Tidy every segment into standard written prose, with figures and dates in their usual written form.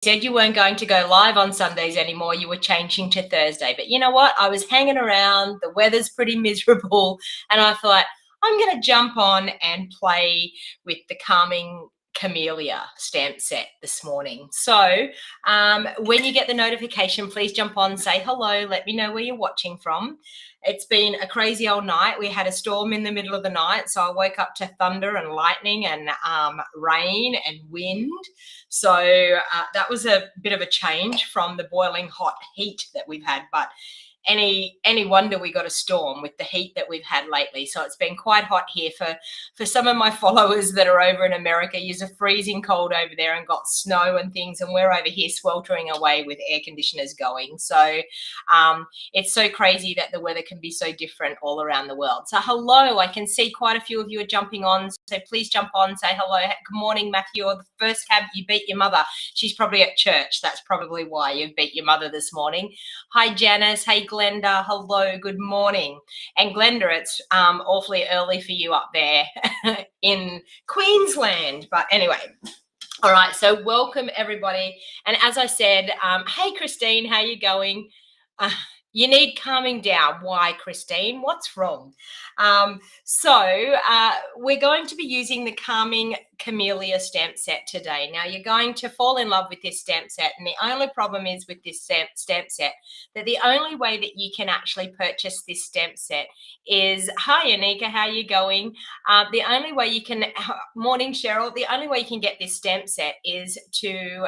said you weren't going to go live on Sundays anymore. You were changing to Thursday. But you know what? I was hanging around. The weather's pretty miserable. And I thought, I'm going to jump on and play with the calming Camellia stamp set this morning. So when you get the notification, please jump on, say hello, let me know where you're watching from. It's been a crazy old night. We had a storm in the middle of the night, so I woke up to thunder and lightning and rain and wind. So that was a bit of a change from the boiling hot heat that we've had, but any wonder we got a storm with the heat that we've had lately. So it's been quite hot here for some of my followers that are over in America. You're freezing cold over there and got snow and things, and we're over here sweltering away with air conditioners going. So it's so crazy that the weather can be so different all around the world. So hello, I can see quite a few of you are jumping on, so please jump on, say hello. Good morning, Matthew. Or the first cab, you beat your mother. She's probably at church. That's probably why you've beat your mother this morning. Hi Janice. Hey Glenda, hello, good morning. And Glenda, it's awfully early for you up there in Queensland. But anyway, all right, so welcome everybody. And as I said, hey Christine, how you going? You need calming down. Why, Christine? What's wrong? So we're going to be using the calming Camellia stamp set today. Now you're going to fall in love with this stamp set, and the only problem is with this stamp set that the only way that you can actually purchase this stamp set is, hi Anika, how you going? The only way you can, morning Cheryl, the only way you can get this stamp set is to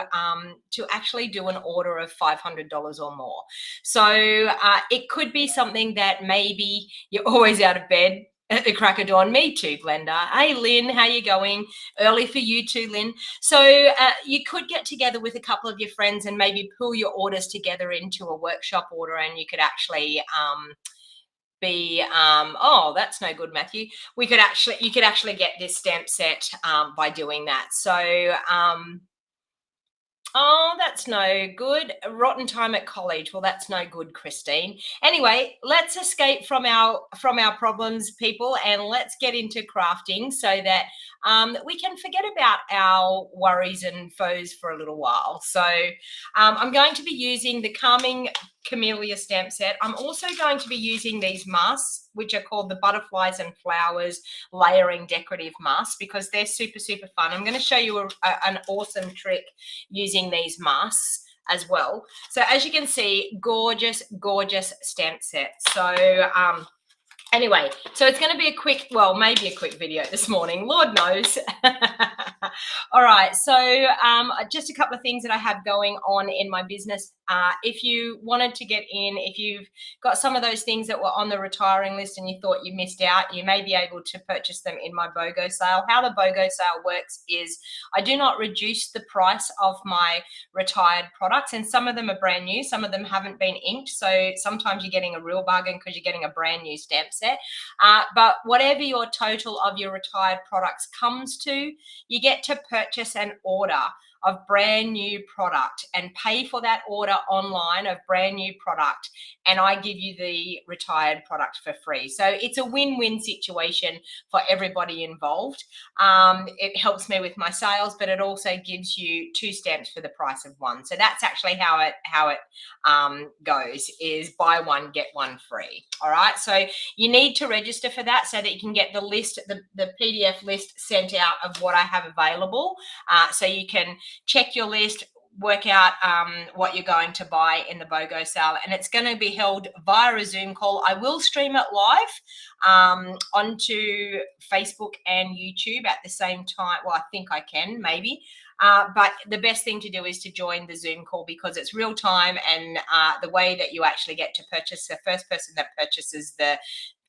actually do an order of $500 or more. So it could be something that maybe you're always out of bed at the crack of dawn. Me too, Glenda. Hey, Lynn, how you going? Early for you too, Lynn. So you could get together with a couple of your friends and maybe pull your orders together into a workshop order, and you could actually oh, that's no good, Matthew. You could actually get this stamp set by doing that. So oh, that's no good. A rotten time at college. Well, that's no good, Christine. Anyway, let's escape from our problems, people, and let's get into crafting so that we can forget about our worries and foes for a little while. So I'm going to be using the Calming Camellia stamp set. I'm also going to be using these masks, which are called the Butterflies and Flowers Layering Decorative Masks, because they're super, super fun. I'm going to show you an awesome trick using these masks as well. So as you can see, gorgeous, gorgeous stamp set. So anyway, so it's going to be a quick, well, maybe a quick video this morning, Lord knows. All right, so just a couple of things that I have going on in my business. If you wanted to get in, if you've got some of those things that were on the retiring list and you thought you missed out, you may be able to purchase them in my BOGO sale. How the BOGO sale works is I do not reduce the price of my retired products, and some of them are brand new, some of them haven't been inked, so sometimes you're getting a real bargain because you're getting a brand new stamp set. But whatever your total of your retired products comes to, you get to purchase an order of brand new product and pay for that order online of brand new product, and I give you the retired product for free. So it's a win-win situation for everybody involved. It helps me with my sales, but it also gives you 2 stamps for the price of 1. So that's actually how it goes, is buy 1 get 1 free. All right, so you need to register for that so that you can get the list, the PDF list sent out of what I have available, so you can check your list, work out what you're going to buy in the BOGO sale, and it's going to be held via a Zoom call. I will stream it live onto Facebook and YouTube at the same time. Well, I think I can, maybe. But the best thing to do is to join the Zoom call because it's real time, and the way that you actually get to purchase, the first person that purchases the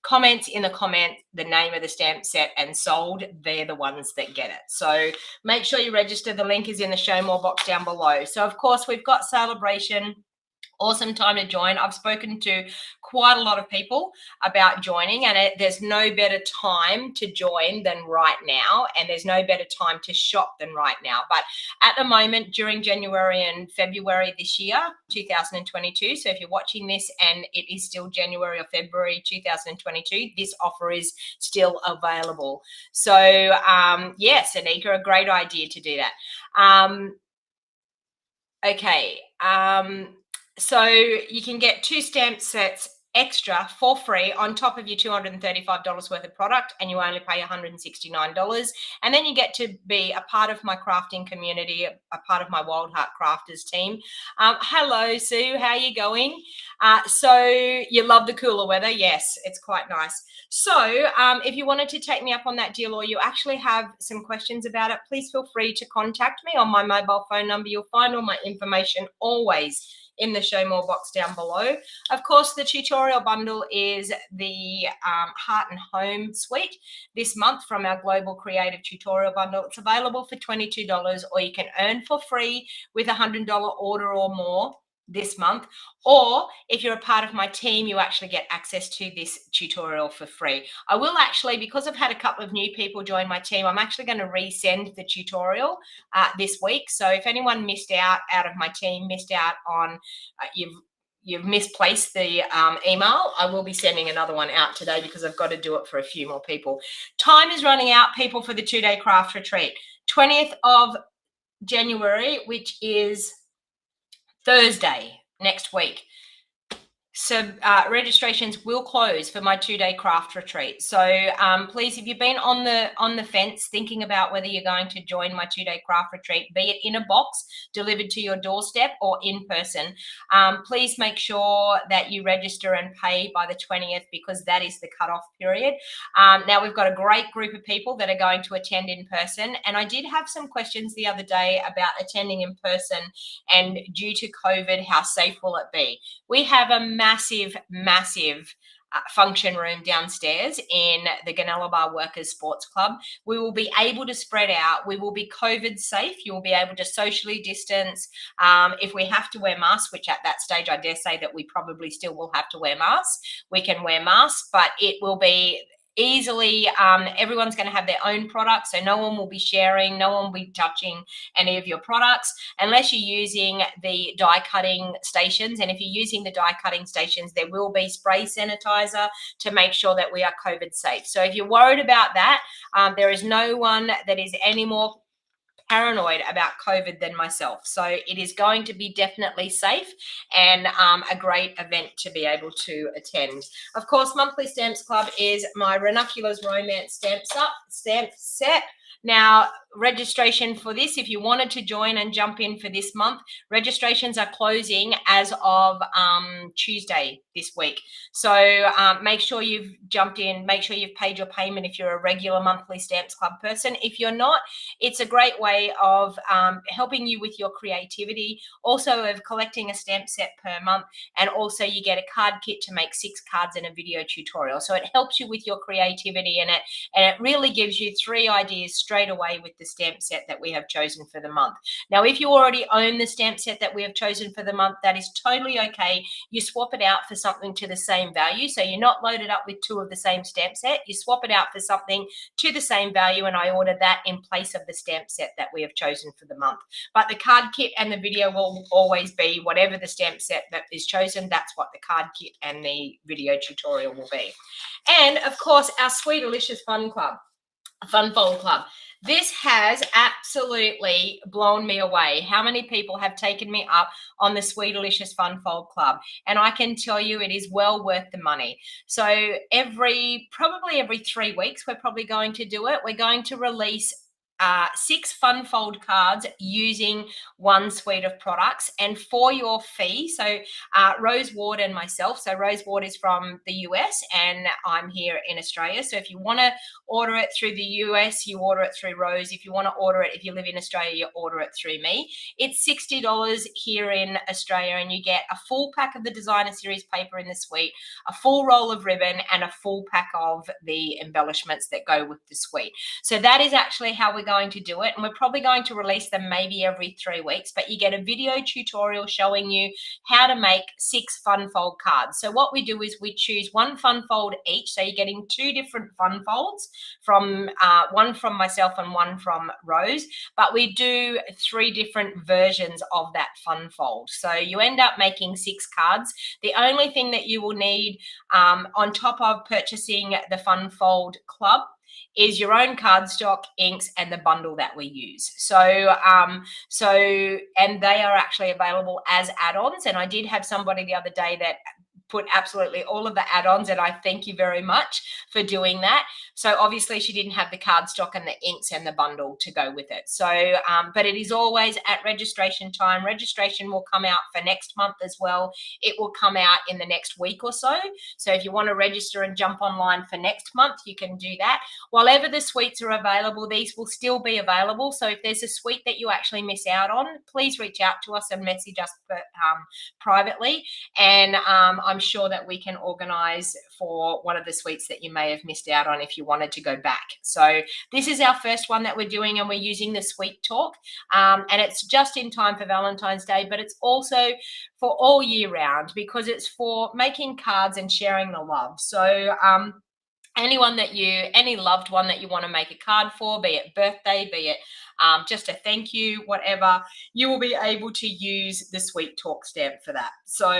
comments in the comment the name of the stamp set and sold, they're the ones that get it. So make sure you register. The link is in the show more box down below. So of course we've got celebration. Awesome time to join. I've spoken to quite a lot of people about joining, and there's no better time to join than right now, and there's no better time to shop than right now. But at the moment, during January and February this year, 2022, so if you're watching this and it is still January or February 2022, this offer is still available. So yes, Anika, a great idea to do that. Okay. So you can get 2 stamp sets extra for free on top of your $235 worth of product, and you only pay $169. And then you get to be a part of my crafting community, a part of my Wild Heart Crafters team. Hello, Sue. How are you going? So you love the cooler weather? Yes, it's quite nice. So if you wanted to take me up on that deal, or you actually have some questions about it, please feel free to contact me on my mobile phone number. You'll find all my information always in the show more box down below. Of course, the tutorial bundle is the Heart and Home suite this month from our Global Creative Tutorial Bundle. It's available for $22, or you can earn for free with a $100 order or more this month. Or if you're a part of my team, you actually get access to this tutorial for free. I will actually, because I've had a couple of new people join my team, I'm actually going to resend the tutorial this week. So if anyone missed out of my team, missed out on, you've misplaced the email, I will be sending another one out today because I've got to do it for a few more people. Time is running out, people, for the 2-day craft retreat. 20th of January, which is Thursday next week. So registrations will close for my 2-day craft retreat. So please, if you've been on the fence thinking about whether you're going to join my 2-day craft retreat, be it in a box delivered to your doorstep or in person, please make sure that you register and pay by the 20th, because that is the cutoff period. Now, we've got a great group of people that are going to attend in person, and I did have some questions the other day about attending in person, and due to COVID, how safe will it be? We have a massive function room downstairs in the Bar Workers Sports Club. We will be able to spread out. We will be COVID safe. You will be able to socially distance. If we have to wear masks, which at that stage I dare say that we probably still will have to wear masks, we can wear masks, but it will be easily, everyone's going to have their own products, so no one will be sharing, no one will be touching any of your products unless you're using the die cutting stations. And if you're using the die cutting stations, there will be spray sanitizer to make sure that we are COVID safe. So if you're worried about that, there is no one that is any more paranoid about COVID than myself. So it is going to be definitely safe, and a great event to be able to attend. Of course, Monthly Stamps Club is my Ranunculus Romance stamp set. Now, registration for this, if you wanted to join and jump in for this month, registrations are closing as of Tuesday this week. So make sure you've jumped in, make sure you've paid your payment if you're a regular Monthly Stamps Club person. If you're not, it's a great way of helping you with your creativity, also of collecting a stamp set per month, and also you get a card kit to make 6 cards and a video tutorial. So it helps you with your creativity, and it really gives you 3 ideas straight away with the stamp set that we have chosen for the month. Now, if you already own the stamp set that we have chosen for the month, that is totally okay. You swap it out for something to the same value. So you're not loaded up with 2 of the same stamp set. You swap it out for something to the same value, and I order that in place of the stamp set that we have chosen for the month. But the card kit and the video will always be whatever the stamp set that is chosen. That's what the card kit and the video tutorial will be. And of course, our Suite-A-Licious Fun Fold Club. This has absolutely blown me away. How many people have taken me up on the Suite-A-Licious Fun Fold Club? And I can tell you it is well worth the money. So probably every 3 weeks, we're probably going to do it. We're going to release 6 fun fold cards using 1 suite of products, and for your fee. So Rose Ward and myself, so Rose Ward is from the US and I'm here in Australia. So if you want to order it through the US, you order it through Rose. If you want to order it, if you live in Australia, you order it through me. It's $60 here in Australia, and you get a full pack of the designer series paper in the suite, a full roll of ribbon, and a full pack of the embellishments that go with the suite. So that is actually how we're going to do it, and we're probably going to release them maybe every 3 weeks, but you get a video tutorial showing you how to make 6 fun fold cards. So what we do is we choose 1 fun fold each, so you're getting 2 different fun folds, from one from myself and 1 from Rose, but we do 3 different versions of that fun fold. So you end up making 6 cards. The only thing that you will need on top of purchasing the Fun Fold Club is your own cardstock, inks, and the bundle that we use. So, and they are actually available as add-ons. And I did have somebody the other day that put absolutely all of the add-ons, and I thank you very much for doing that. So obviously she didn't have the cardstock and the inks and the bundle to go with it. So, but it is always at registration time. Registration will come out for next month as well. It will come out in the next week or so. So if you want to register and jump online for next month, you can do that. While ever the suites are available, these will still be available. So if there's a suite that you actually miss out on, please reach out to us and message us privately. And I'm sure that we can organize for one of the suites that you may have missed out on if you wanted to go back. So this is our first one that we're doing, and we're using the Sweet Talk, and it's just in time for Valentine's Day, but it's also for all year round because it's for making cards and sharing the love. So any loved one that you want to make a card for, be it birthday, be it just a thank you, whatever, you will be able to use the Sweet Talk stamp for that. So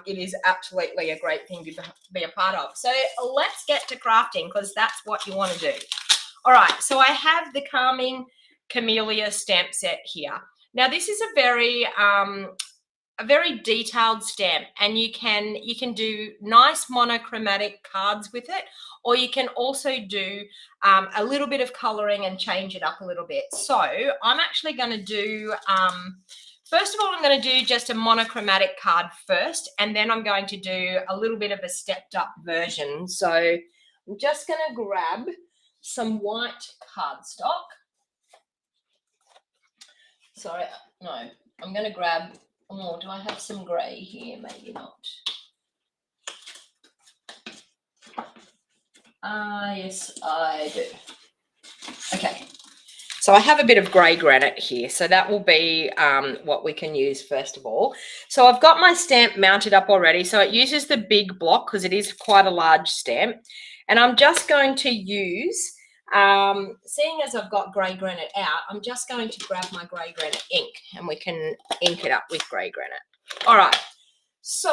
it is absolutely a great thing to be a part of. So let's get to crafting because that's what you want to do. All right, so I have the Calming Camellia stamp set here. Now this is a very detailed stamp, and you can do nice monochromatic cards with it, or you can also do a little bit of coloring and change it up a little bit. So I'm actually going to do first of all, I'm going to do just a monochromatic card first, and then I'm going to do a little bit of a stepped up version. So I'm just going to grab some white cardstock. Sorry, no, I'm going to grab, oh, do I have some grey here? Maybe not. Yes, I do. Okay, so I have a bit of grey granite here, so that will be what we can use first of all. So I've got my stamp mounted up already, so it uses the big block because it is quite a large stamp, and I'm just going to use, seeing as I've got grey granite out, I'm just going to grab my grey granite ink, and we can ink it up with grey granite. All right. So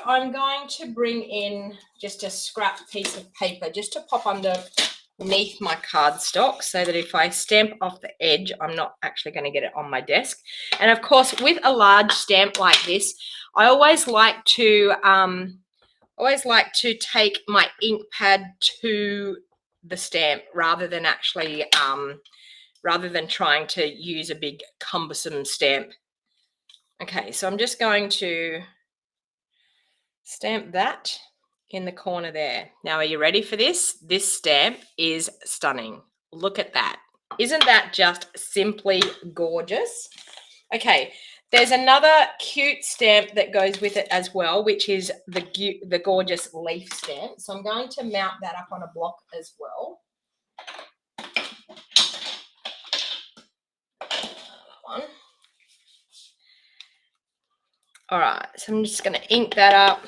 I'm going to bring in just a scrap piece of paper just to pop underneath my cardstock so that if I stamp off the edge, I'm not actually going to get it on my desk. And of course, with a large stamp like this, I always like to take my ink pad to the stamp rather than actually rather than trying to use a big cumbersome stamp. Okay, so I'm just going to stamp that in the corner there. Now, are you ready for this? This stamp is stunning. Look at that. Isn't that just simply gorgeous? Okay, there's another cute stamp that goes with it as well, which is the gorgeous leaf stamp. So I'm going to mount that up on a block as well. One. All right, so I'm just going to ink that up.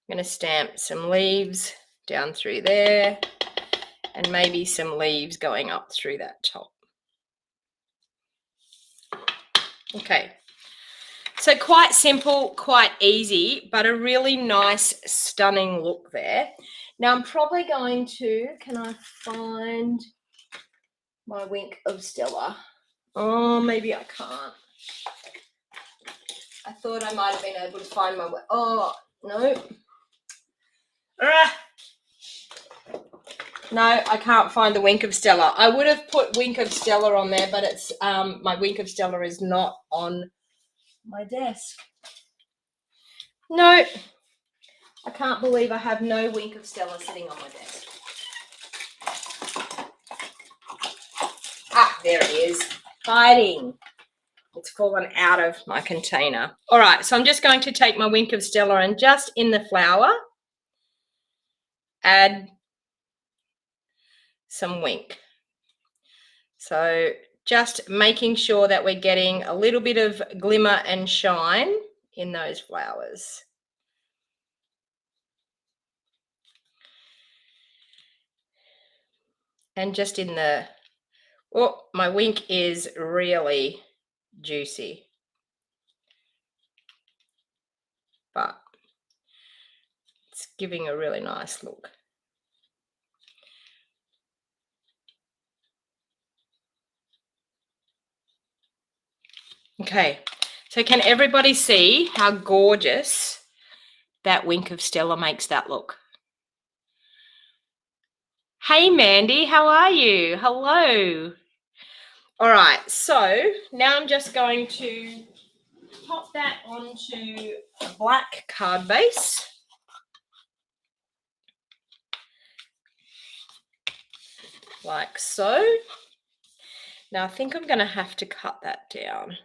I'm going to stamp some leaves down through there and maybe some leaves going up through that top. Okay, so quite simple, quite easy, but a really nice, stunning look there. Now I'm probably going to, can I find my Wink of Stella? Oh, maybe I can't. I thought I might have been able to find my, oh, no. No, I can't find the Wink of Stella. I would have put Wink of Stella on there, but it's my Wink of Stella is not on my desk. No, I can't believe I have no Wink of Stella sitting on my desk. Ah, there it is, hiding. It's fallen out of my container. All right, so I'm just going to take my Wink of Stella and just in the flower, add some wink. So just making sure that we're getting a little bit of glimmer and shine in those flowers. And just in the, oh, my wink is really juicy. But it's giving a really nice look. Okay, so can everybody see how gorgeous that wink of Stella makes that look? Hey, Mandy, how are you? Hello. All right, so now I'm just going to pop that onto a black card base. Like so. Now I think I'm going to have to cut that down.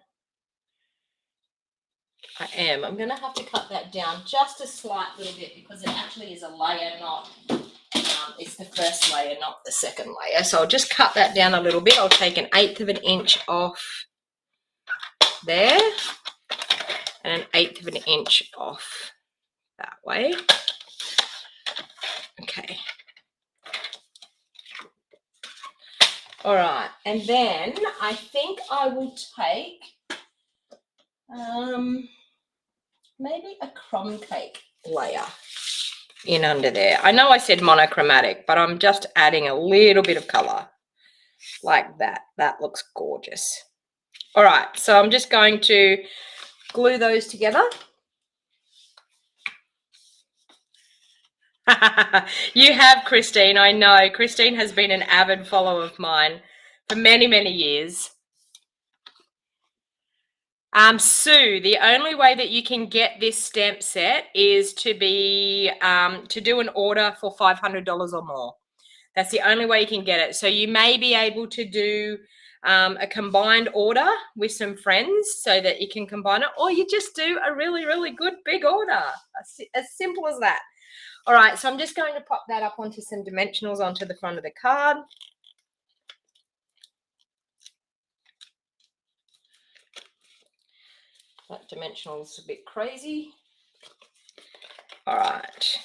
I'm going to have to cut that down just a slight little bit because it actually is a layer, not it's the first layer, not the second layer. So I'll just cut that down a little bit. I'll take 1/8 of an inch off there and 1/8 of an inch off that way. Okay. All right, and then I think I will take maybe a crumb cake layer in under there. I know I said monochromatic, but I'm just adding a little bit of color like that. That looks gorgeous. All right, so I'm just going to glue those together. You have, Christine. I know. Christine has been an avid follower of mine for many, many years. Sue, the only way that you can get this stamp set is to be to do an order for $500 or more. That's the only way you can get it. So you may be able to do a combined order with some friends so that you can combine it, or you just do a really, really good big order. As simple as that. All right, so I'm just going to pop that up onto some dimensionals onto the front of the card. That dimensional is a bit crazy. All right.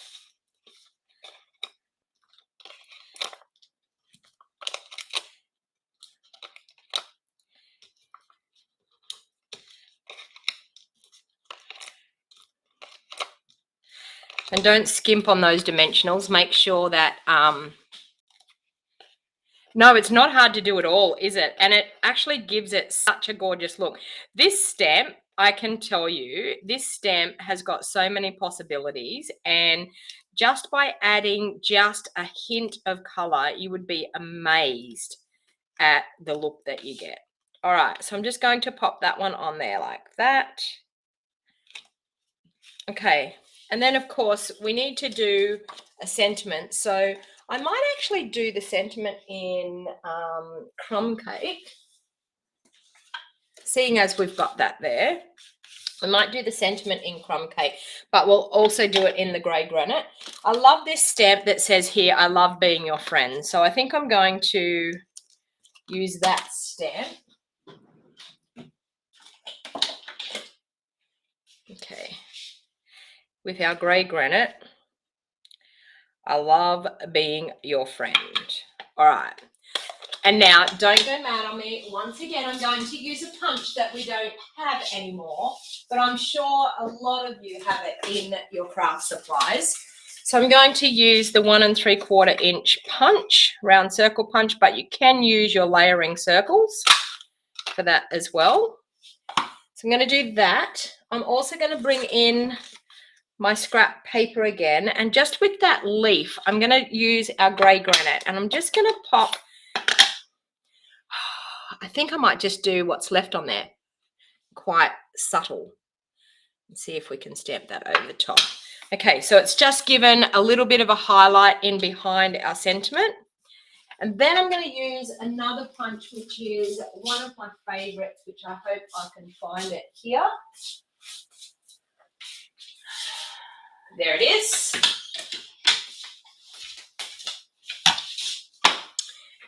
And don't skimp on those dimensionals. Make sure that, no, it's not hard to do at all, is it? And it actually gives it such a gorgeous look. This stamp, I can tell you, this stamp has got so many possibilities, and just by adding just a hint of color, you would be amazed at the look that you get. All right, so I'm just going to pop that one on there like that. Okay, and then of course we need to do a sentiment. So I might actually do the sentiment in crumb cake. Seeing as we've got that there, we might do the sentiment in crumb cake, but we'll also do it in the grey granite. I love this stamp that says here, I love being your friend. So I think I'm going to use that stamp. Okay, with our grey granite. I love being your friend. All right. And now, don't go mad on me. Once again, I'm going to use a punch that we don't have anymore, but I'm sure a lot of you have it in your craft supplies. So I'm going to use the 1 3/4 inch punch, round circle punch, but you can use your layering circles for that as well. So I'm going to do that. I'm also going to bring in my scrap paper again, and just with that leaf, I'm going to use our grey granite, and I'm just going to pop, I think I might just do what's left on there, quite subtle, and see if we can stamp that over the top. Okay, so it's just given a little bit of a highlight in behind our sentiment. And then I'm going to use another punch, which is one of my favorites, which I hope I can find it here. There it is.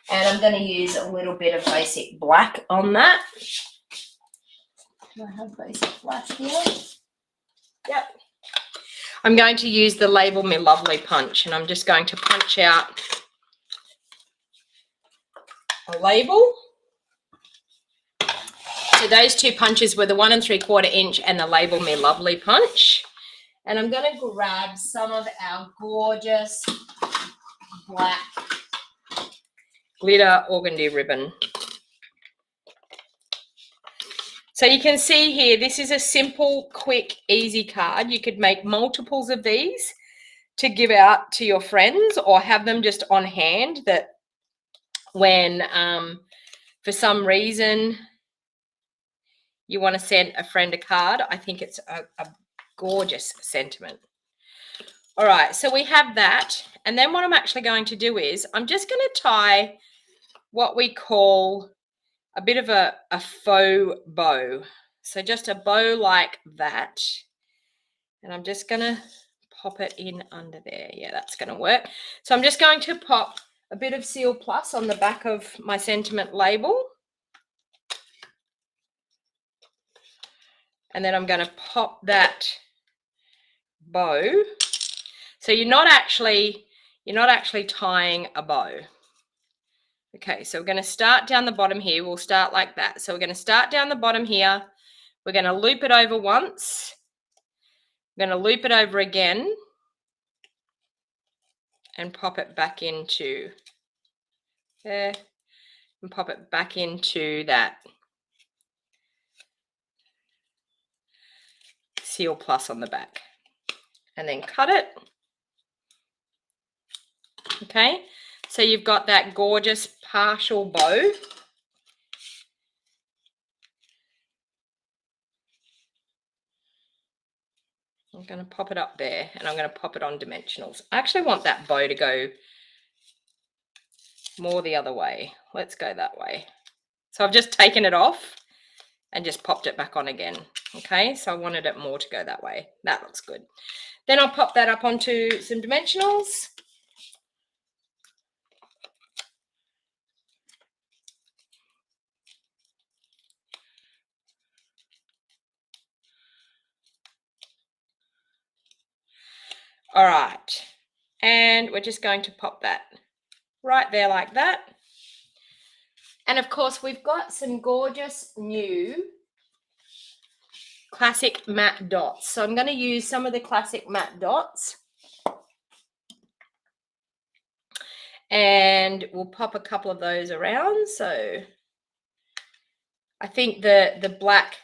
And I'm going to use a little bit of basic black on that. Do I have basic black here? Yep. I'm going to use the Label Me Lovely punch, and I'm just going to punch out a label. So those two punches were the 1 3/4 inch and the Label Me Lovely punch. And I'm going to grab some of our gorgeous black glitter organdy ribbon. So you can see here, this is a simple, quick, easy card. You could make multiples of these to give out to your friends, or have them just on hand, that when for some reason you want to send a friend a card. I think it's a gorgeous sentiment. All right, so we have that. And then what I'm actually going to do is I'm just going to tie what we call a bit of a faux bow. So just a bow like that. And I'm just going to pop it in under there. Yeah, that's going to work. So I'm just going to pop a bit of Seal Plus on the back of my sentiment label. And then I'm going to pop that bow. So you're not actually tying a bow. Okay, so we're going to start down the bottom here. We'll start like that. So we're going to start down the bottom here. We're going to loop it over once. We're going to loop it over again and pop it back into there, and pop it back into that Seal Plus on the back, and then cut it. Okay, so you've got that gorgeous partial bow. I'm going to pop it up there, and I'm going to pop it on dimensionals. I actually want that bow to go more the other way. Let's go that way. So I've just taken it off and just popped it back on again. Okay, so I wanted it more to go that way. That looks good. Then I'll pop that up onto some dimensionals. All right, and we're just going to pop that right there like that. And of course, we've got some gorgeous new classic matte dots. So I'm going to use some of the classic matte dots. And we'll pop a couple of those around. So I think the black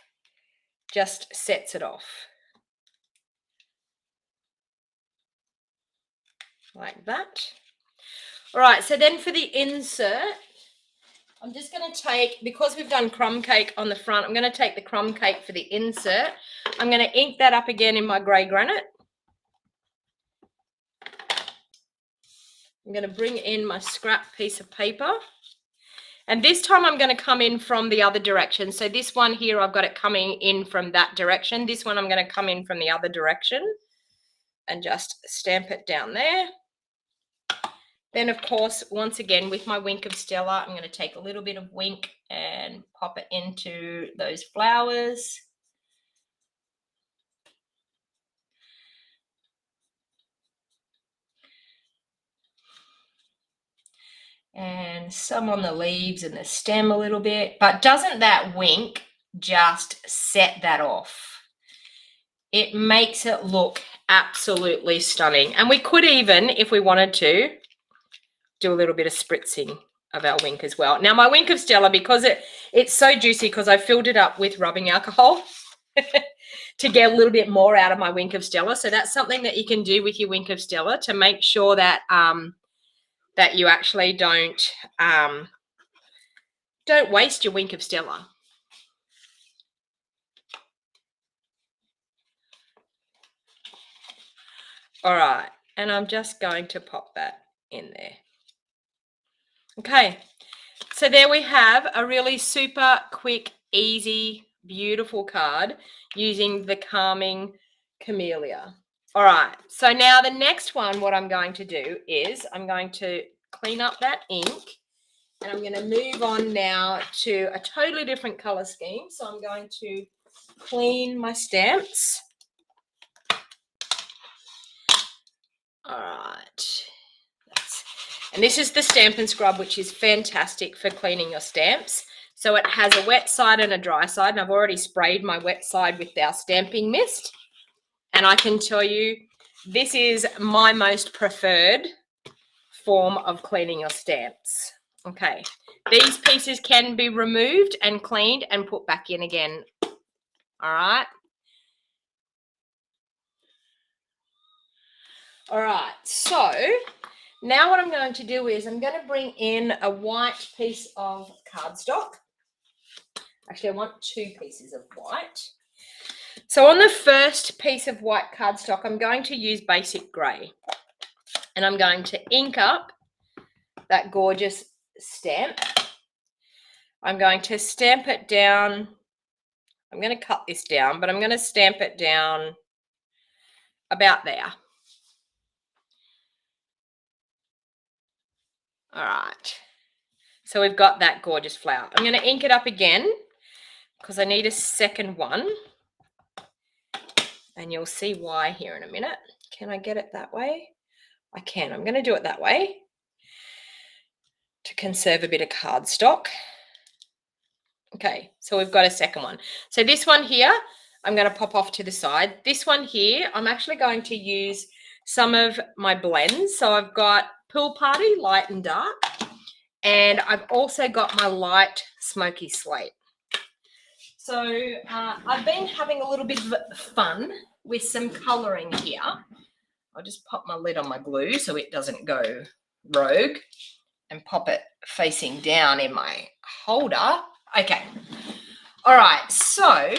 just sets it off. Like that. All right, so then for the insert, I'm just going to take, because we've done crumb cake on the front, I'm going to take the crumb cake for the insert. I'm going to ink that up again in my grey granite. I'm going to bring in my scrap piece of paper. And this time I'm going to come in from the other direction. So this one here, I've got it coming in from that direction. This one I'm going to come in from the other direction and just stamp it down there. Then, of course, once again, with my Wink of Stella, I'm going to take a little bit of Wink and pop it into those flowers. And some on the leaves and the stem a little bit. But doesn't that Wink just set that off? It makes it look absolutely stunning. And we could even, if we wanted to, do a little bit of spritzing of our Wink as well. Now, my Wink of Stella, because it's so juicy, because I filled it up with rubbing alcohol to get a little bit more out of my Wink of Stella. So that's something that you can do with your Wink of Stella to make sure that that you actually don't waste your Wink of Stella. All right, and I'm just going to pop that in there. Okay, so there we have a really super quick, easy, beautiful card using the Calming Camellia. All right, so now the next one, what I'm going to do is I'm going to clean up that ink, and I'm going to move on now to a totally different color scheme. So I'm going to clean my stamps. All right. And this is the Stampin' Scrub, which is fantastic for cleaning your stamps. So it has a wet side and a dry side, and I've already sprayed my wet side with our stamping mist. And I can tell you, this is my most preferred form of cleaning your stamps. Okay, these pieces can be removed and cleaned and put back in again All right. All right, so now what I'm going to do is I'm going to bring in a white piece of cardstock. Actually, I want 2 pieces of white. So on the first piece of white cardstock, I'm going to use basic grey. And I'm going to ink up that gorgeous stamp. I'm going to stamp it down. I'm going to cut this down, but I'm going to stamp it down about there. All right. So we've got that gorgeous flower. I'm going to ink it up again because I need a second one. And you'll see why here in a minute. Can I get it that way? I can. I'm going to do it that way to conserve a bit of cardstock. Okay, so we've got a second one. So this one here, I'm going to pop off to the side. This one here, I'm actually going to use some of my blends. So I've got Pool Party, light and dark. And I've also got my light smoky slate. So I've been having a little bit of fun with some colouring here. I'll just pop my lid on my glue so it doesn't go rogue and pop it facing down in my holder. Okay. All right. So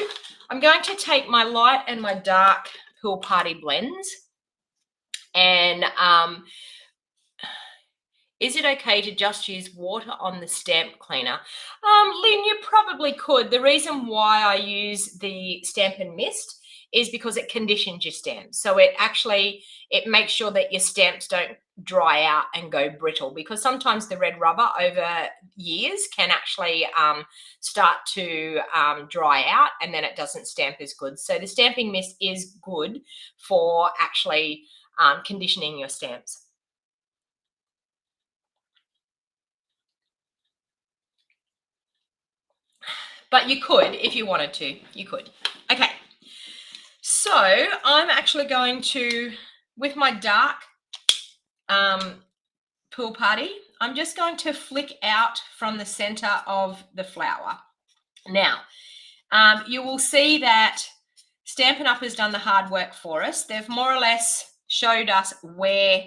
I'm going to take my light and my dark Pool Party blends. And is it okay to just use water on the stamp cleaner? Lynn, you probably could. The reason why I use the Stampin' Mist is because it conditions your stamps. So it makes sure that your stamps don't dry out and go brittle, because sometimes the red rubber over years can actually start to dry out, and then it doesn't stamp as good. So the Stampin' Mist is good for actually conditioning your stamps. But you could, if you wanted to, you could. Okay, so I'm actually going to, with my dark Pool Party, I'm just going to flick out from the center of the flower. Now, you will see that Stampin' Up has done the hard work for us. They've more or less showed us where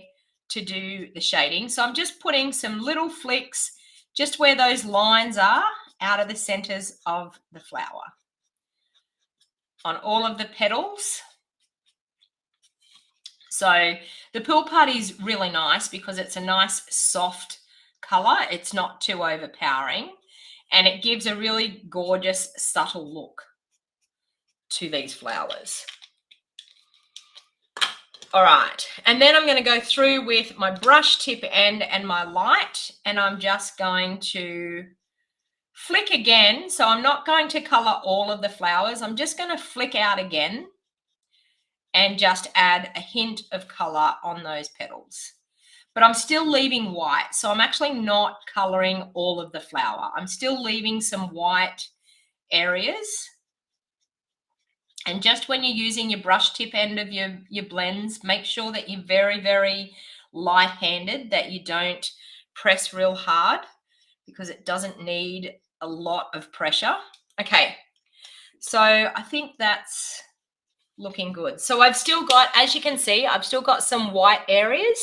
to do the shading. So I'm just putting some little flicks just where those lines are out of the centers of the flower on all of the petals. So the Pool Party is really nice because it's a nice soft color. It's not too overpowering, and it gives a really gorgeous subtle look to these flowers. All right, and then I'm going to go through with my brush tip end and my light, and I'm just going to flick again. So I'm not going to color all of the flowers. I'm just going to flick out again and just add a hint of color on those petals. But I'm still leaving white. So I'm actually not coloring all of the flower. I'm still leaving some white areas. And just when you're using your brush tip end of your blends, make sure that you're very, very light-handed, that you don't press real hard, because it doesn't need a lot of pressure. Okay, so I think that's looking good. So I've still got, as you can see, I've still got some white areas.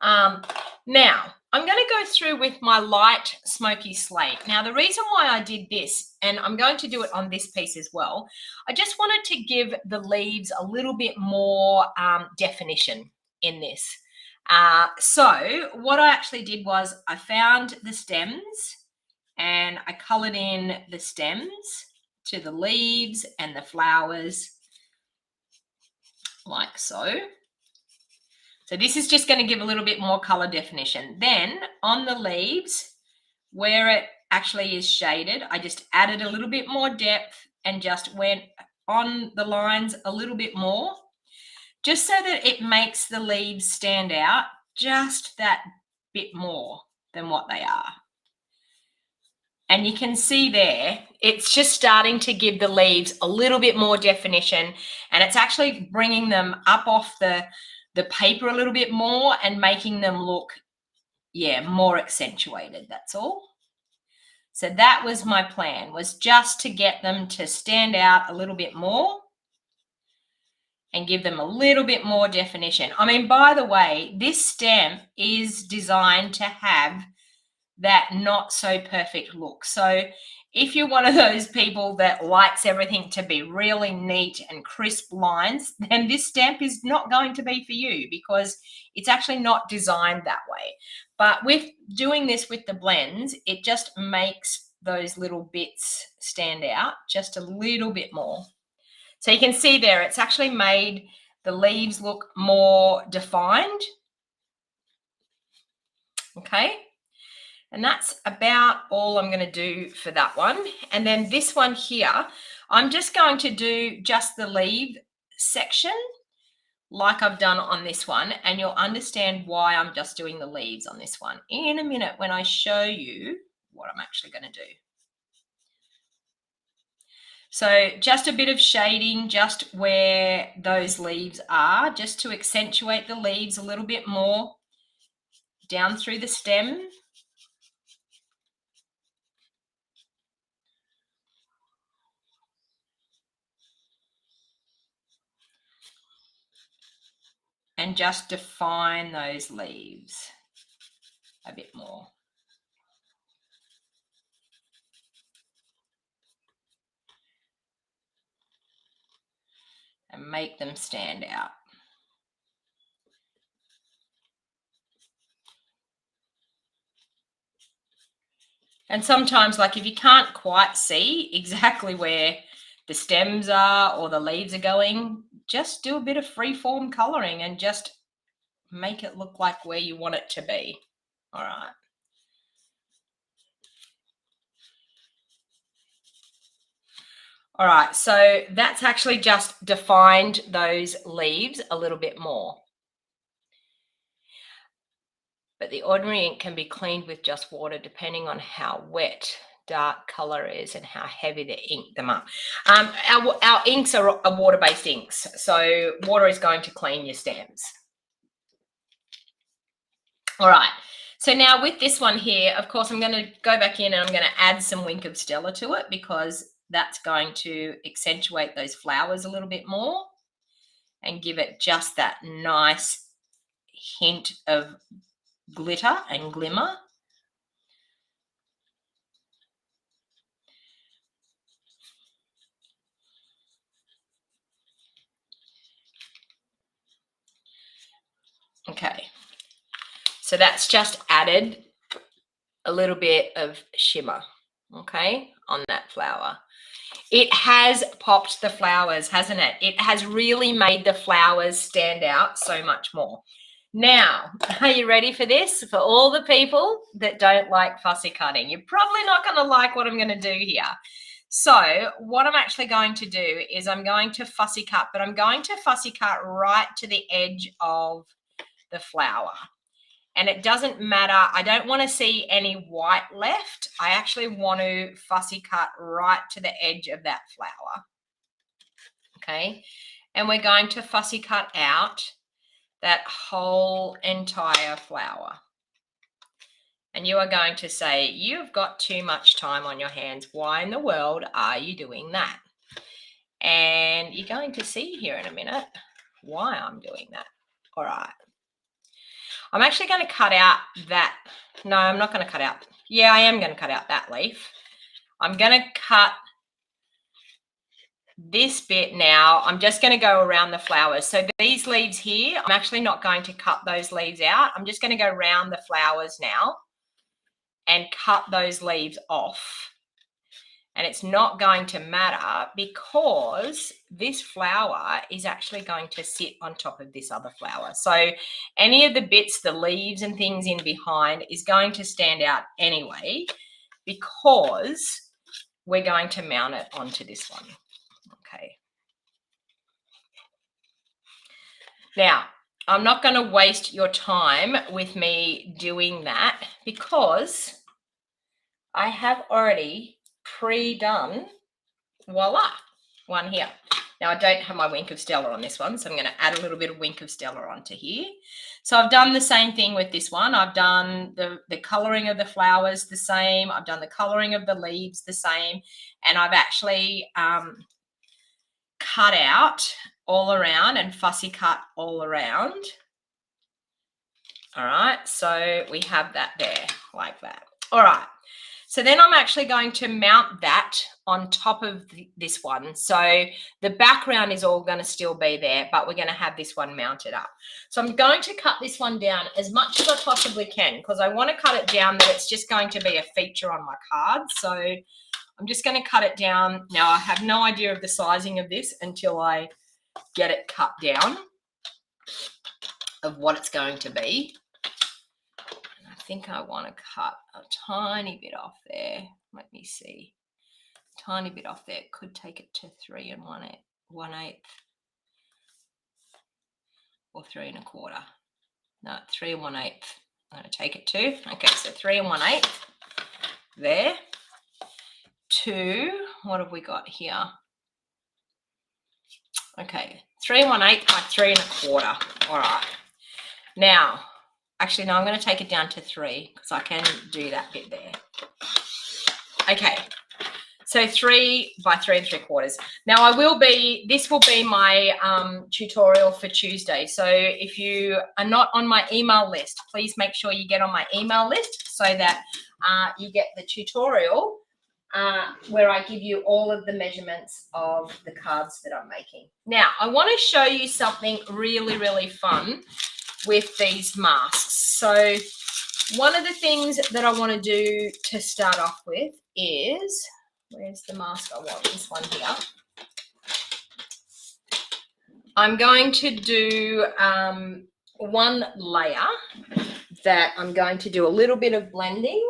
Now I'm going to go through with my light smoky slate. Now the reason why I did this, and I'm going to do it on this piece as well, I just wanted to give the leaves a little bit more definition in this. So what I actually did was I found the stems and I colored in the stems to the leaves and the flowers like so. So this is just going to give a little bit more color definition. Then on the leaves, where it actually is shaded, I just added a little bit more depth and just went on the lines a little bit more, just so that it makes the leaves stand out just that bit more than what they are. And you can see there, it's just starting to give the leaves a little bit more definition, and it's actually bringing them up off the paper a little bit more and making them look, yeah, more accentuated, that's all. So that was my plan, was just to get them to stand out a little bit more and give them a little bit more definition. I mean, by the way, this stamp is designed to have that not so perfect look. So if you're one of those people that likes everything to be really neat and crisp lines, then this stamp is not going to be for you, because it's actually not designed that way. But with doing this with the blends, it just makes those little bits stand out just a little bit more. So you can see there, it's actually made the leaves look more defined. Okay. And that's about all I'm going to do for that one. And then this one here, I'm just going to do just the leaf section like I've done on this one. And you'll understand why I'm just doing the leaves on this one in a minute when I show you what I'm actually going to do. So just a bit of shading just where those leaves are, just to accentuate the leaves a little bit more down through the stem. And just define those leaves a bit more. And make them stand out. And sometimes, like if you can't quite see exactly where the stems are or the leaves are going, just do a bit of freeform coloring and just make it look like where you want it to be. All right. All right, so that's actually just defined those leaves a little bit more. But the ordinary ink can be cleaned with just water depending on how wet dark color is and how heavy the ink them up. Our inks are water-based inks, so water is going to clean your stamps. All right, so now with this one here, of course, I'm going to go back in and I'm going to add some Wink of Stella to it, because that's going to accentuate those flowers a little bit more and give it just that nice hint of glitter and glimmer. Okay, so that's just added a little bit of shimmer, okay, on that flower. It has popped the flowers, hasn't it? It has really made the flowers stand out so much more. Now, are you ready for this? For all the people that don't like fussy cutting, you're probably not going to like what I'm going to do here. So what I'm actually going to do is I'm going to fussy cut, but I'm going to fussy cut right to the edge of the flower. And it doesn't matter. I don't want to see any white left. I actually want to fussy cut right to the edge of that flower. Okay. And we're going to fussy cut out that whole entire flower. And you are going to say, you've got too much time on your hands. Why in the world are you doing that? And you're going to see here in a minute why I'm doing that. All right. I'm actually going to cut out that. No, I'm not going to cut out. Yeah, I am going to cut out that leaf. I'm going to cut this bit now. I'm just going to go around the flowers. So these leaves here, I'm actually not going to cut those leaves out. I'm just going to go around the flowers now and cut those leaves off. And it's not going to matter, because this flower is actually going to sit on top of this other flower. So any of the bits, the leaves and things in behind, is going to stand out anyway, because we're going to mount it onto this one. Okay. Now, I'm not going to waste your time with me doing that, because I have already pre-done, voila, one here. Now, I don't have my Wink of Stella on this one, so I'm going to add a little bit of Wink of Stella onto here. So I've done the same thing with this one. I've done the colouring of the flowers the same. I've done the colouring of the leaves the same. And I've actually cut out all around and fussy cut all around. All right, so we have that there like that. All right. So then I'm actually going to mount that on top of this one. So the background is all going to still be there, but we're going to have this one mounted up. So I'm going to cut this one down as much as I possibly can because I want to cut it down that it's just going to be a feature on my card. So I'm just going to cut it down. Now, I have no idea of the sizing of this until I get it cut down of what it's going to be. I think I want to cut a tiny bit off there. Let me see. A tiny bit off there. Could take it to 3 1/8 or 3 1/4. No, 3 1/8. I'm going to take it to. Okay, so 3 1/8 there. To, what have we got here? Okay, 3 1/8 by 3 1/4. All right. Now, actually, no, I'm going to take it down to 3 because I can do that bit there. Okay, so 3 by 3 3/4. Now, this will be my tutorial for Tuesday. So if you are not on my email list, please make sure you get on my email list so that you get the tutorial where I give you all of the measurements of the cards that I'm making. Now, I want to show you something really, really fun with these masks. So one of the things that I want to do to start off with is, where's the mask I want? This one here. I'm going to do one layer that I'm going to do a little bit of blending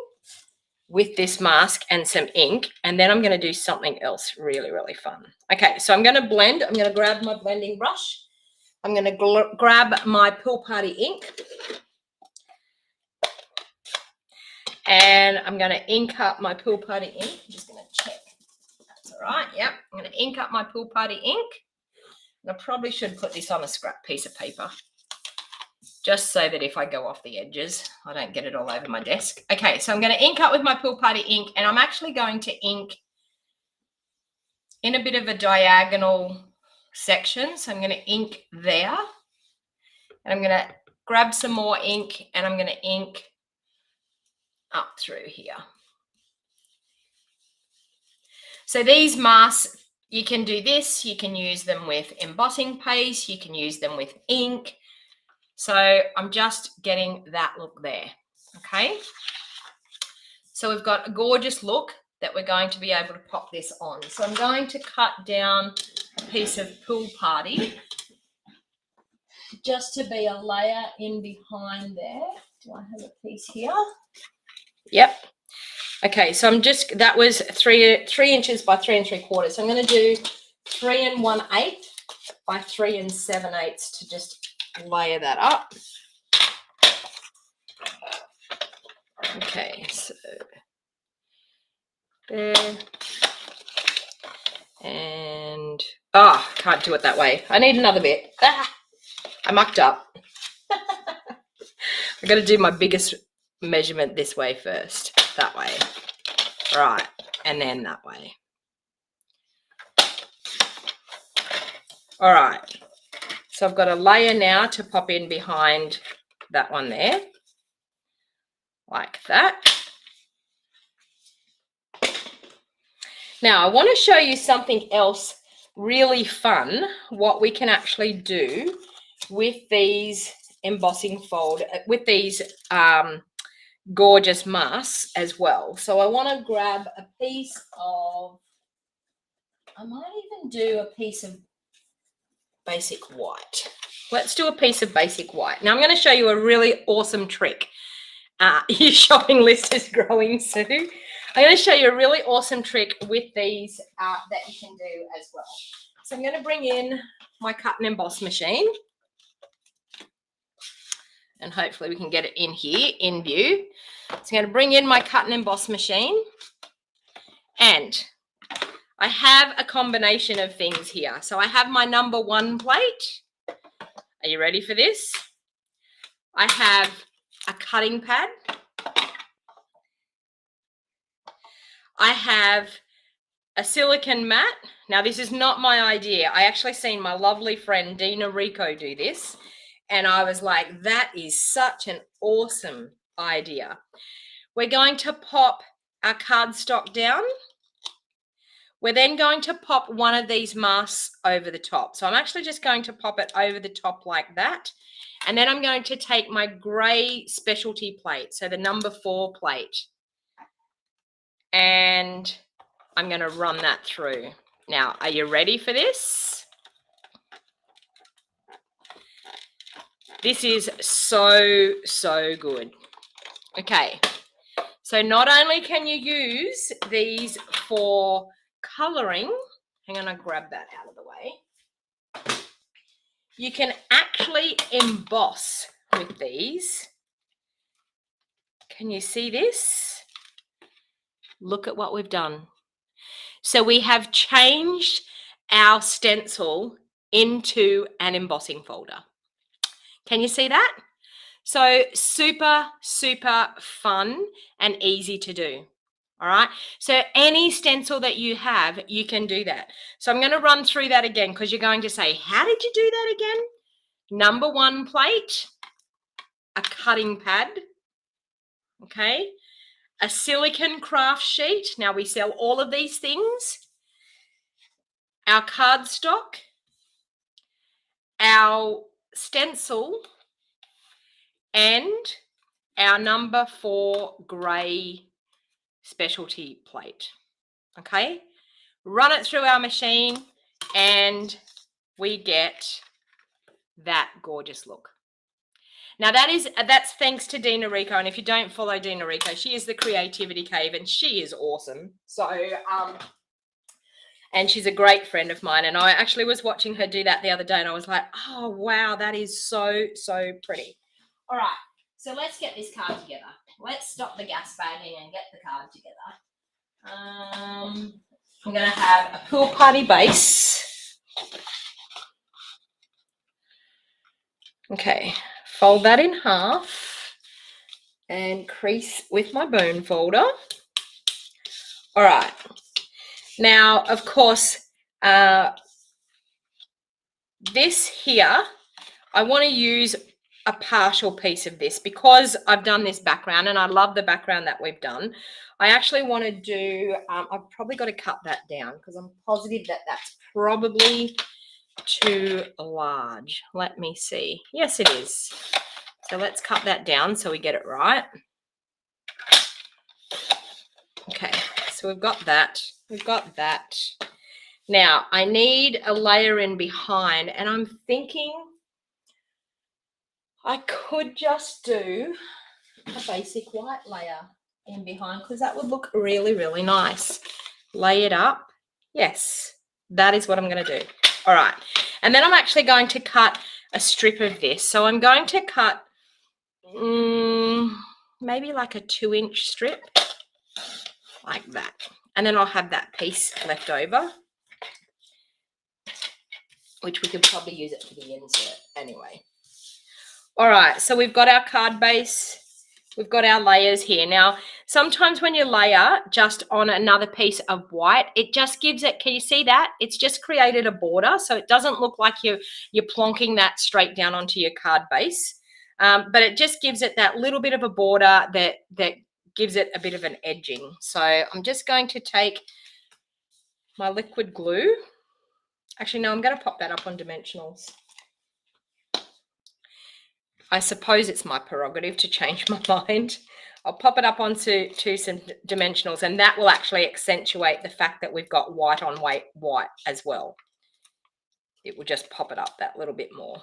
with this mask and some ink, and then I'm going to do something else really, really fun. Okay, so I'm going to blend. I'm going to grab my blending brush. I'm going to grab my Pool Party ink and I'm going to ink up my Pool Party ink. I'm just going to check. That's all right. Yep. I'm going to ink up my Pool Party ink. And I probably should put this on a scrap piece of paper just so that if I go off the edges, I don't get it all over my desk. Okay, so I'm going to ink up with my Pool Party ink, and I'm actually going to ink in a bit of a diagonal section. So I'm going to ink there, and I'm going to grab some more ink, and I'm going to ink up through here. So these masks, you can do this, you can use them with embossing paste, you can use them with ink. So I'm just getting that look there, okay? So we've got a gorgeous look that we're going to be able to pop this on. So I'm going to cut down a piece of Pool Party just to be a layer in behind there. Do I have a piece here? Yep. Okay, so that was 3 inches by 3 3/4. So I'm going to do 3 1/8 by 3 7/8 to just layer that up. Okay, so there. And, can't do it that way. I need another bit. I mucked up. I've got to do my biggest measurement this way first. That way. Right. And then that way. All right. So I've got a layer now to pop in behind that one there. Like that. Now, I want to show you something else really fun, what we can actually do with these embossing fold, with these gorgeous masks as well. So I want to grab a piece of, I might even do a piece of basic white. Let's do a piece of basic white. Now I'm going to show you a really awesome trick. Your shopping list is growing soon. I'm going to show you a really awesome trick with these that you can do as well. So I'm going to bring in my cut and emboss machine. And hopefully we can get it in here, in view. So I'm going to bring in my cut and emboss machine. And I have a combination of things here. So I have my number 1 plate. Are you ready for this? I have a cutting pad. I have a silicone mat. Now, this is not my idea. I actually seen my lovely friend Dina Rico do this, and I was like, that is such an awesome idea. We're going to pop our cardstock down. We're then going to pop one of these masks over the top. So I'm actually just going to pop it over the top like that. And then I'm going to take my grey specialty plate, so the number 4 plate, and I'm going to run that through. Now, are you ready for this? This is so, so good. Okay, so not only can you use these for colouring, hang on, I'll grab that out of the way. You can actually emboss with these. Can you see this? Look at what we've done. So we have changed our stencil into an embossing folder. Can you see that? So super, super fun and easy to do. All right. So any stencil that you have, you can do that. So I'm going to run through that again because you're going to say, how did you do that again? Number 1 plate, a cutting pad, okay, a silicone craft sheet. Now we sell all of these things. Our cardstock, our stencil, and our number 4 grey specialty plate. Okay, run it through our machine and we get that gorgeous look. Now that's thanks to Dina Rico, and if you don't follow Dina Rico, she is the Creativity Cave and she is awesome. So and she's a great friend of mine, and I actually was watching her do that the other day and I was like, oh wow, that is so, so pretty. All right, so let's get this card together. Let's stop the gas bagging and get the card together. I'm going to have a pool party base. Okay, fold that in half and crease with my bone folder. All right. Now, of course, this here, I want to use a partial piece of this because I've done this background and I love the background that we've done. I actually want to do, I've probably got to cut that down because I'm positive that that's probably too large. Let me see. Yes, it is. So let's cut that down so we get it right. Okay, so we've got that. We've got that. Now, I need a layer in behind, and I'm thinking I could just do a basic white layer in behind because that would look really, really nice. Lay it up. Yes, that is what I'm going to do. All right. And then I'm actually going to cut a strip of this. So I'm going to cut maybe like a 2-inch strip like that. And then I'll have that piece left over, which we could probably use it for the insert anyway. All right, so we've got our card base. We've got our layers here. Now, sometimes when you layer just on another piece of white, it just gives it, can you see that? It's just created a border, so it doesn't look like you're plonking that straight down onto your card base. But it just gives it that little bit of a border that gives it a bit of an edging. So I'm just going to take my liquid glue. Actually, no, I'm going to pop that up on dimensionals. I suppose it's my prerogative to change my mind. I'll pop it up onto some dimensionals, and that will actually accentuate the fact that we've got white on white as well. It will just pop it up that little bit more.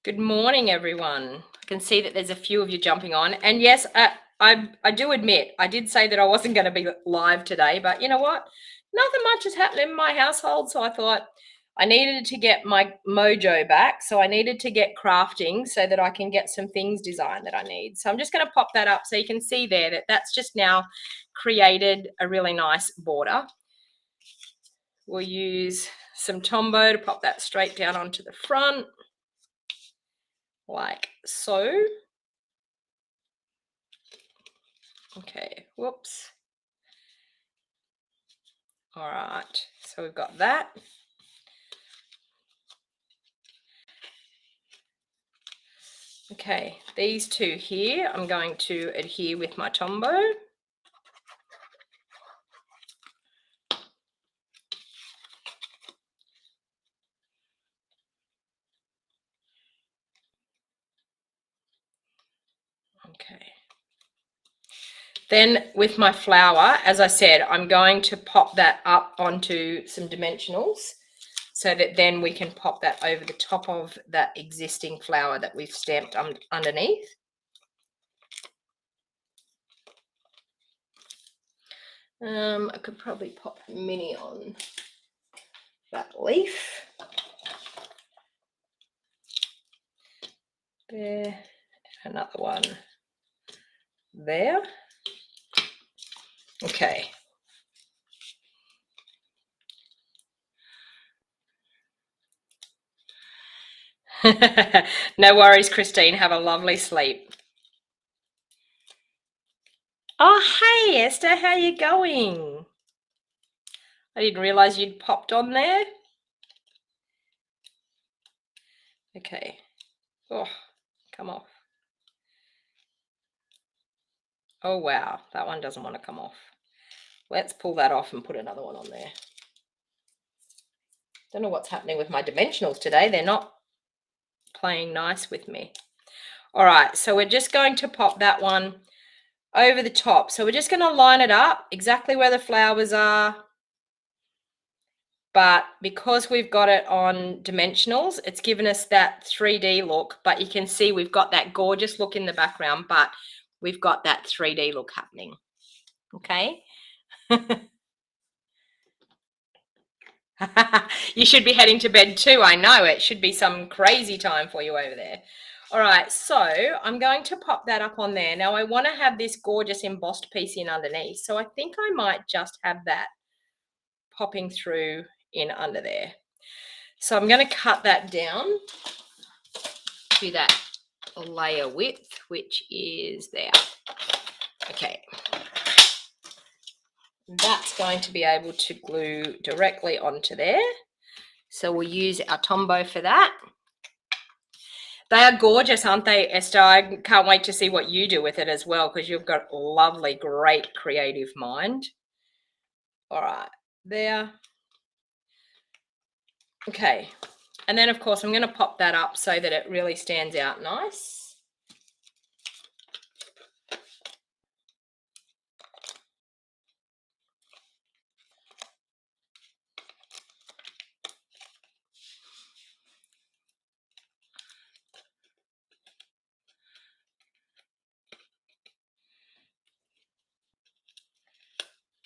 Good morning, everyone. I can see that there's a few of you jumping on. And yes, I do admit, I did say that I wasn't going to be live today, but you know what? nothing much is happening in my household. So I thought I needed to get my mojo back. So I needed to get crafting so that I can get some things designed that I need. So I'm just going to pop that up so you can see there that that's just now created a really nice border. We'll use some Tombow to pop that straight down onto the front, like so. Okay, whoops. All right, so we've got that. Okay, these two here, I'm going to adhere with my Tombow. Okay. Then with my flower, as I said, I'm going to pop that up onto some dimensionals so that then we can pop that over the top of that existing flower that we've stamped underneath. I could probably pop mini on that leaf. There, another one there. Okay. No worries, Christine. Have a lovely sleep. Oh, hey, Esther. How you going? I didn't realize you'd popped on there. Okay. Oh, come off. Oh, wow. That one doesn't want to come off. Let's pull that off and put another one on there. Don't know what's happening with my dimensionals today. They're not playing nice with me. All right, so we're just going to pop that one over the top. So we're just going to line it up exactly where the flowers are. But because we've got it on dimensionals, it's given us that 3D look. But you can see we've got that gorgeous look in the background, but we've got that 3D look happening. Okay. You should be heading to bed too. I know it should be some crazy time for you over there. All right, so I'm going to pop that up on there. Now I want to have this gorgeous embossed piece in underneath. So I think I might just have that popping through in under there. So I'm going to cut that down to that layer width, which is there. Okay. That's going to be able to glue directly onto there. So we'll use our Tombow for that. They are gorgeous, aren't they, Esther? I can't wait to see what you do with it as well, because you've got a lovely, great creative mind. All right, there. Okay, and then, of course, I'm going to pop that up so that it really stands out nice.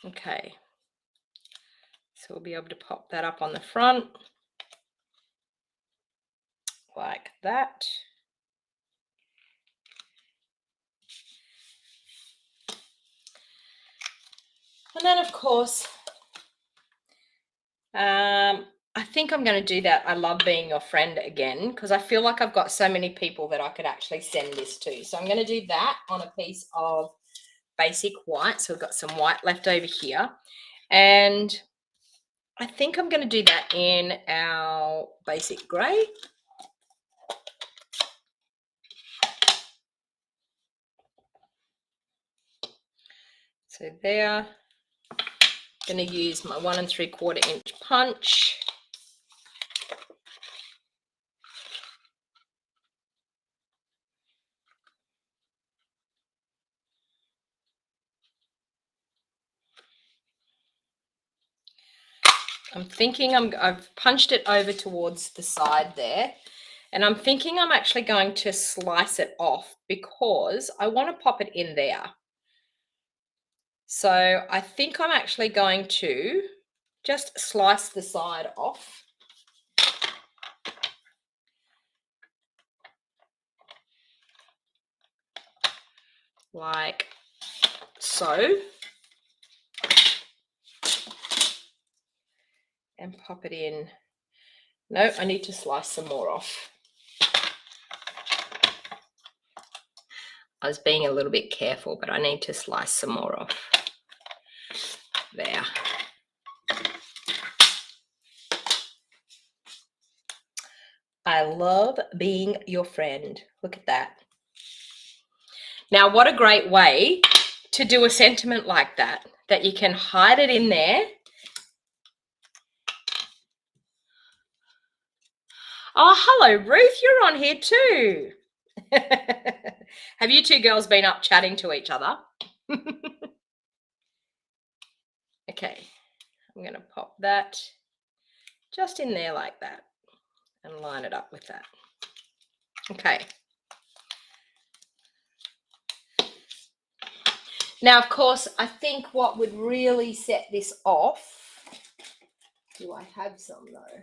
Okay, so we'll be able to pop that up on the front like that. And then, of course, I think I'm going to do that. I love being your friend again, because I feel like I've got so many people that I could actually send this to. So I'm going to do that on a piece of basic white. So we've got some white left over here. And I think I'm going to do that in our basic grey. So there, I'm going to use my 1 3/4 inch punch. I'm thinking I've punched it over towards the side there, and I'm thinking I'm actually going to slice it off because I want to pop it in there. So I think I'm actually going to just slice the side off. Like so. And pop it in. No, I need to slice some more off. I was being a little bit careful, but I need to slice some more off. There. I love being your friend. Look at that. Now, what a great way to do a sentiment like that you can hide it in there. Oh, hello, Ruth. You're on here too. Have you two girls been up chatting to each other? Okay, I'm going to pop that just in there like that and line it up with that. Okay. Now, of course, I think what would really set this off, do I have some though?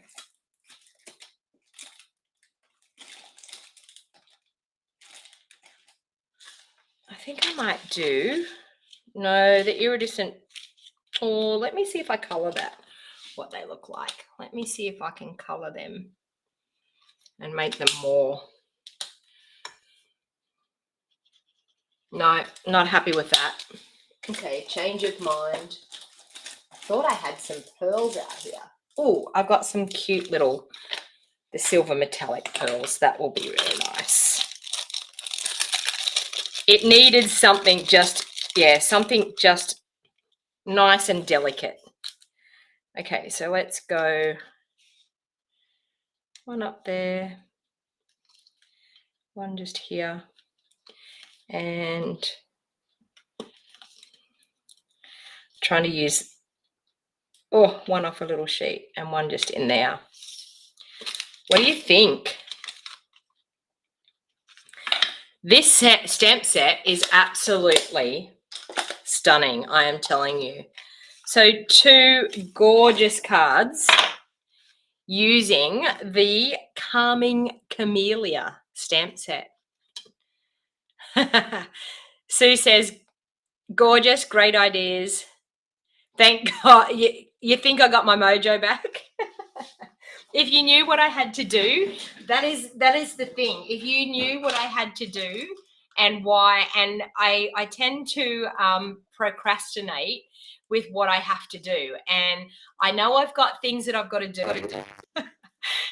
I think I might do, no, the iridescent, oh, let me see if I color that, what they look like. Let me see if I can color them and make them more. No, not happy with that. Okay, change of mind. I thought I had some pearls out here. Oh, I've got some cute little, the silver metallic pearls. That will be really nice. It needed something just, yeah, something just nice and delicate. Okay, so let's go one up there, one just here, and trying to use, oh, one off a little sheet and one just in there. What do you think? This stamp set is absolutely stunning, I am telling you. So 2 gorgeous cards using the Calming Camellia stamp set. Sue says, gorgeous, great ideas. Thank God. You think I got my mojo back? If you knew what I had to do, that is the thing. If you knew what I had to do and why, and I tend to procrastinate with what I have to do. And I know I've got things that I've got to do.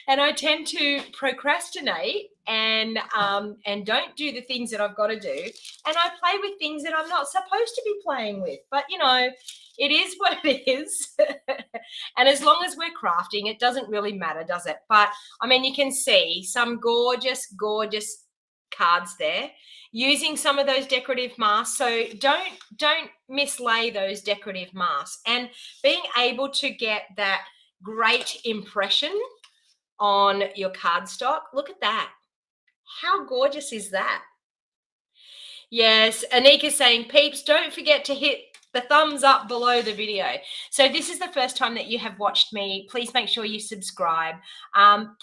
And I tend to procrastinate and don't do the things that I've got to do. And I play with things that I'm not supposed to be playing with. But, you know, it is what it is. And as long as we're crafting, it doesn't really matter, does it? But, I mean, you can see some gorgeous, gorgeous cards there using some of those decorative masks. So don't mislay those decorative masks. And being able to get that great impression on your cardstock. Look at that. How gorgeous is that? Yes, Anika's saying, peeps, don't forget to hit the thumbs up below the video. So this is the first time that you have watched me. Please make sure you subscribe.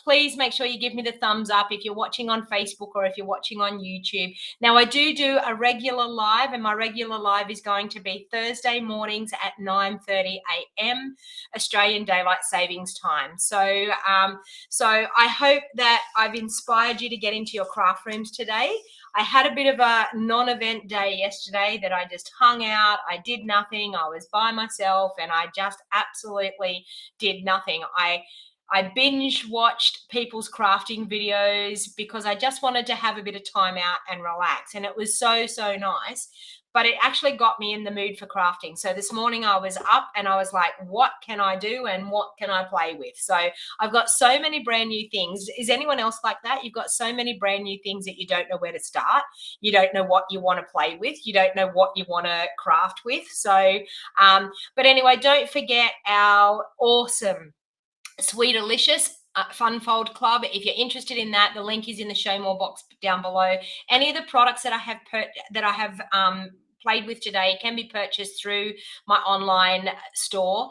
Please make sure you give me the thumbs up if you're watching on Facebook or if you're watching on YouTube. Now, I do a regular live, and my regular live is going to be Thursday mornings at 9:30 a.m. Australian Daylight Savings Time. So I hope that I've inspired you to get into your craft rooms today. I had a bit of a non-event day yesterday that I just hung out. I did nothing. I was by myself and I just absolutely did nothing. I binge watched people's crafting videos because I just wanted to have a bit of time out and relax. And it was so, so nice. But it actually got me in the mood for crafting. So this morning I was up and I was like, what can I do and what can I play with? So I've got so many brand new things. Is anyone else like that? You've got so many brand new things that you don't know where to start. You don't know what you want to play with. You don't know what you want to craft with. So, but anyway, don't forget our awesome Suite-A-Licious Fun Fold Club. If you're interested in that, the link is in the show more box down below. Any of the products that I have played with today can be purchased through my online store.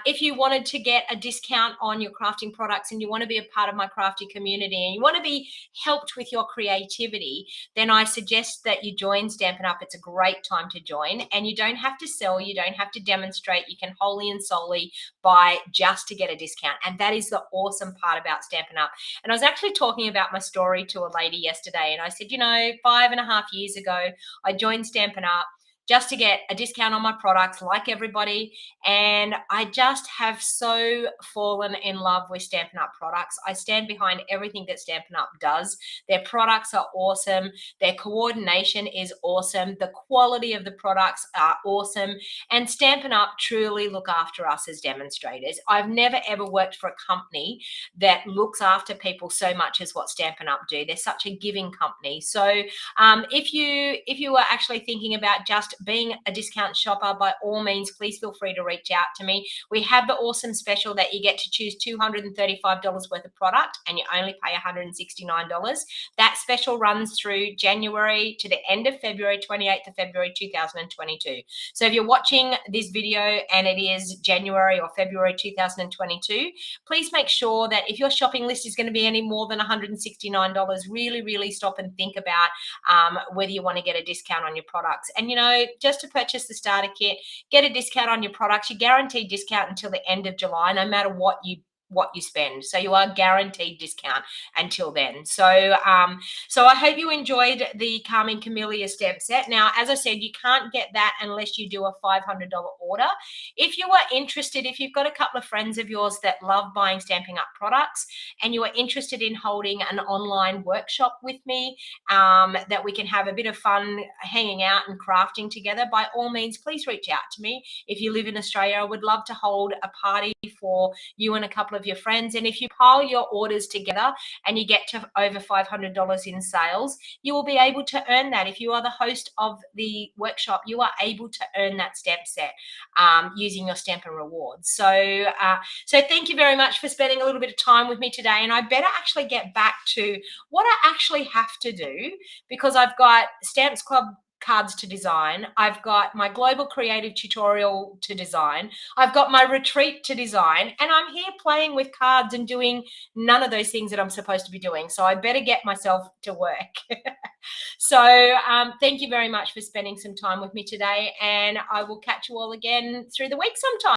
If you wanted to get a discount on your crafting products and you want to be a part of my crafty community and you want to be helped with your creativity, then I suggest that you join Stampin' Up. It's a great time to join, and you don't have to sell, you don't have to demonstrate, you can wholly and solely buy just to get a discount. And that is the awesome part about Stampin' Up. And I was actually talking about my story to a lady yesterday, and I said, you know, 5.5 years ago, I joined Stampin' Up just to get a discount on my products like everybody. And I just have so fallen in love with Stampin' Up products. I stand behind everything that Stampin' Up does. Their products are awesome. Their coordination is awesome. The quality of the products are awesome. And Stampin' Up truly look after us as demonstrators. I've never ever worked for a company that looks after people so much as what Stampin' Up do. They're such a giving company. So if you are actually thinking about just being a discount shopper, by all means, please feel free to reach out to me. We have the awesome special that you get to choose $235 worth of product and you only pay $169. That special runs through January to the end of February, 28th of February 2022. So if you're watching this video and it is January or February 2022, please make sure that if your shopping list is going to be any more than $169, really stop and think about whether you want to get a discount on your products. And, you know, just to purchase the starter kit, get a discount on your products. You guaranteed discount until the end of July, no matter what you spend. So you are guaranteed discount until then. So I hope you enjoyed the Carmine Camellia stamp set. Now, as I said, you can't get that unless you do a $500 order. If you are interested, if you've got a couple of friends of yours that love buying Stampin' Up products and you are interested in holding an online workshop with me, that we can have a bit of fun hanging out and crafting together, by all means, please reach out to me. If you live in Australia, I would love to hold a party for you and a couple of your friends. And if you pile your orders together and you get to over $500 in sales, you will be able to earn that. If you are the host of the workshop, you are able to earn that stamp set using your Stampin' Rewards. So thank you very much for spending a little bit of time with me today. And I better actually get back to what I actually have to do, because I've got Stamps Club cards to design. I've got my global creative tutorial to design. I've got my retreat to design, and I'm here playing with cards and doing none of those things that I'm supposed to be doing. So I better get myself to work. So thank you very much for spending some time with me today, and I will catch you all again through the week sometime.